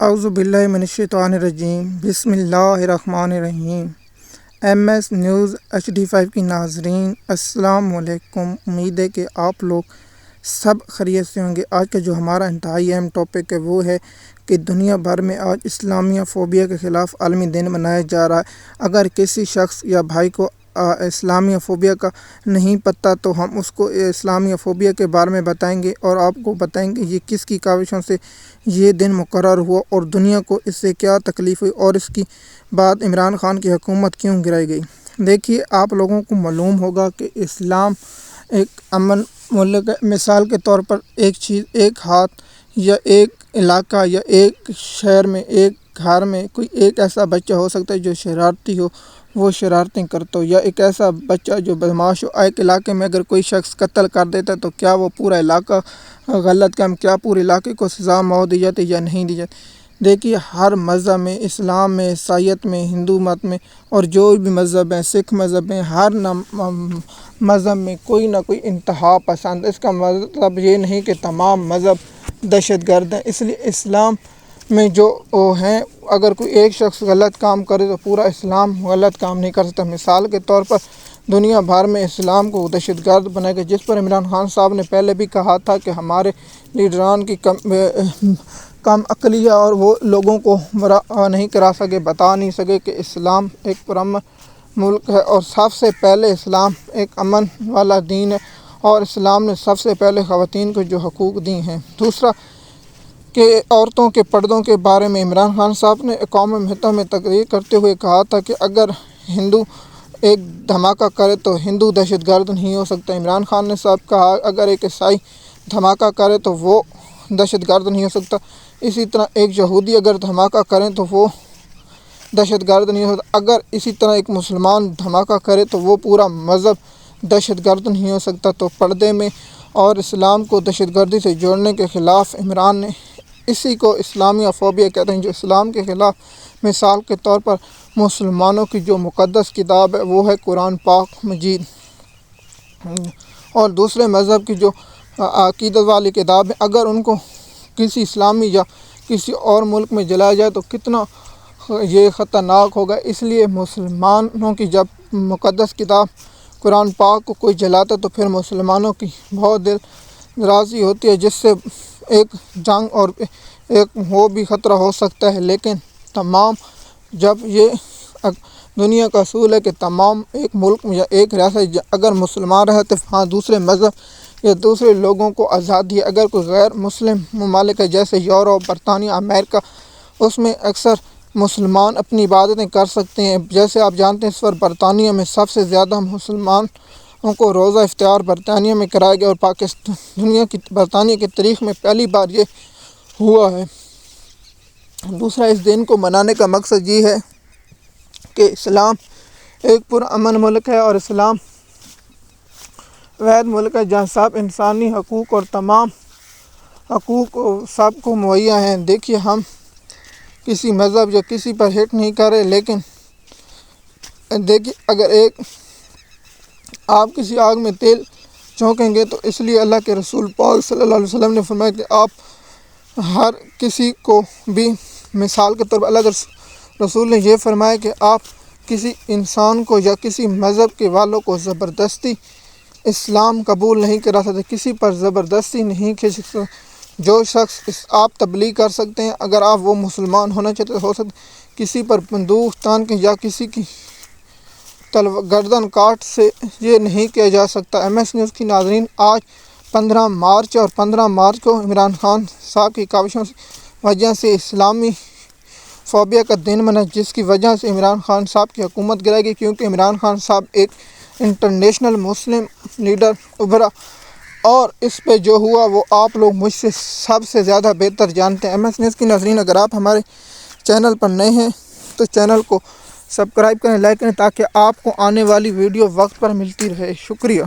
اعوذ باللہ من الشیطان الرجیم، بسم اللہ الرحمن الرحیم۔ ایم ایس نیوز HD5 کی ناظرین السلام علیکم۔ امید ہے کہ آپ لوگ سب خیریت سے ہوں گے۔ آج کا جو ہمارا انتہائی اہم ٹاپک ہے وہ ہے کہ دنیا بھر میں آج اسلامیہ فوبیا کے خلاف عالمی دن منایا جا رہا ہے۔ اگر کسی شخص یا بھائی کو اسلامیہ فوبیا کا نہیں پتہ تو ہم اس کو اسلامیہ فوبیا کے بارے میں بتائیں گے اور آپ کو بتائیں گے یہ کس کی کاوشوں سے یہ دن مقرر ہوا اور دنیا کو اس سے کیا تکلیف ہوئی اور اس کی بعد عمران خان کی حکومت کیوں گرائی گئی۔ دیکھیے، آپ لوگوں کو معلوم ہوگا کہ اسلام ایک امن ملک ہے۔ مثال کے طور پر ایک چیز، ایک ہاتھ یا ایک علاقہ یا ایک شہر میں، ایک گھر میں کوئی ایک ایسا بچہ ہو سکتا ہے جو شرارتی ہو، وہ شرارتیں کرتا ہو، یا ایک ایسا بچہ جو بدمعاش ہو۔ ایک علاقے میں اگر کوئی شخص قتل کر دیتا ہے تو کیا وہ پورا علاقہ غلط کام، کیا پورے علاقے کو سزا موت دی جاتی یا نہیں دی جاتی۔ دیکھیے، ہر مذہب میں، اسلام میں، عیسائیت میں، ہندو مت میں اور جو بھی مذہب ہیں، سکھ مذہب میں، ہر مذہب میں کوئی نہ کوئی انتہا پسند۔ اس کا مطلب یہ نہیں کہ تمام مذہب دہشت گرد ہیں۔ اس لیے اسلام میں جو ہیں، اگر کوئی ایک شخص غلط کام کرے تو پورا اسلام غلط کام نہیں کر سکتا۔ مثال کے طور پر دنیا بھر میں اسلام کو دہشت گرد بنائے گا، جس پر عمران خان صاحب نے پہلے بھی کہا تھا کہ ہمارے لیڈران کی کم عقلی ہے اور وہ لوگوں کو نہیں کرا سکے، بتا نہیں سکے کہ اسلام ایک پرامن ملک ہے اور سب سے پہلے اسلام ایک امن والا دین ہے اور اسلام نے سب سے پہلے خواتین کو جو حقوق دی ہیں۔ دوسرا کہ عورتوں کے پردوں کے بارے میں عمران خان صاحب نے اقوام متحدہ میں تقریر کرتے ہوئے کہا تھا کہ اگر ہندو ایک دھماکہ کرے تو ہندو دہشت گرد نہیں ہو سکتا۔ عمران خان نے صاحب کہا اگر ایک عیسائی دھماکہ کرے تو وہ دہشت گرد نہیں ہو سکتا۔ اسی طرح ایک یہودی اگر دھماکہ کریں تو وہ دہشت گرد نہیں ہو سکتا۔ اگر اسی طرح ایک مسلمان دھماکہ کرے تو وہ پورا مذہب دہشت گرد نہیں ہو سکتا۔ تو پردے میں اور اسلام کو دہشت گردی سے جوڑنے کے خلاف عمران نے اسی کو اسلامیہ فوبیا کہتے ہیں، جو اسلام کے خلاف۔ مثال کے طور پر مسلمانوں کی جو مقدس کتاب ہے وہ ہے قرآن پاک مجید، اور دوسرے مذہب کی جو عقیدت والی کتاب ہے، اگر ان کو کسی اسلامی یا کسی اور ملک میں جلایا جائے تو کتنا یہ خطرناک ہوگا۔ اس لیے مسلمانوں کی جب مقدس کتاب قرآن پاک کو کوئی جلاتا تو پھر مسلمانوں کی بہت دل درازی ہوتی ہے، جس سے ایک جنگ اور ایک وہ بھی خطرہ ہو سکتا ہے۔ لیکن تمام جب یہ دنیا کا اصول ہے کہ تمام ایک ملک یا ایک ریاست اگر مسلمان رہتے وہاں دوسرے مذہب یا دوسرے لوگوں کو آزادی ہے۔ اگر کوئی غیر مسلم ممالک ہے جیسے یورپ، برطانیہ، امریکہ، اس میں اکثر مسلمان اپنی عبادتیں کر سکتے ہیں۔ جیسے آپ جانتے ہیں اس پر برطانیہ میں سب سے زیادہ مسلمانوں کو روزہ افطار برطانیہ میں کرایا گیا اور دنیا کی برطانیہ کی تاریخ میں پہلی بار یہ ہوا ہے۔ دوسرا، اس دن کو منانے کا مقصد یہ ہے کہ اسلام ایک پرامن ملک ہے اور اسلام واحد ملک ہے جہاں سب انسانی حقوق اور تمام حقوق سب کو مہیا ہیں۔ دیکھیے، ہم کسی مذہب یا کسی پر ہٹ نہیں کر رہے، لیکن دیکھیے اگر آپ کسی آگ میں تیل چھونکیں گے تو اس لیے اللہ کے رسول پاک صلی اللہ علیہ وسلم نے فرمایا کہ آپ ہر کسی کو بھی، مثال کے طور پر اللہ کے رسول نے یہ فرمایا کہ آپ کسی انسان کو یا کسی مذہب کے والوں کو زبردستی اسلام قبول نہیں کرا سکتے، کسی پر زبردستی نہیں کھینچ سکتے۔ جو شخص آپ تبلیغ کر سکتے ہیں، اگر آپ وہ مسلمان ہونا چاہتے ہو سکتے، کسی پر بندوق تان کے یا کسی کی گردن کاٹ سے یہ نہیں کیا جا سکتا۔ ایم ایس نیوز کی ناظرین، آج 15 مارچ اور 15 مارچ کو عمران خان صاحب کی کاوشوں کی وجہ سے اسلامی فوبیا کا دن منا، جس کی وجہ سے عمران خان صاحب کی حکومت گرائی گئی، کیونکہ عمران خان صاحب ایک انٹرنیشنل مسلم لیڈر ابھرا اور اس پہ جو ہوا وہ آپ لوگ مجھ سے سب سے زیادہ بہتر جانتے ہیں۔ ایم ایس نیوز کی ناظرین، اگر آپ ہمارے چینل پر نئے ہیں تو چینل کو سبسکرائب کریں، لائک کریں، تاکہ آپ کو آنے والی ویڈیو وقت پر ملتی رہے۔ شکریہ۔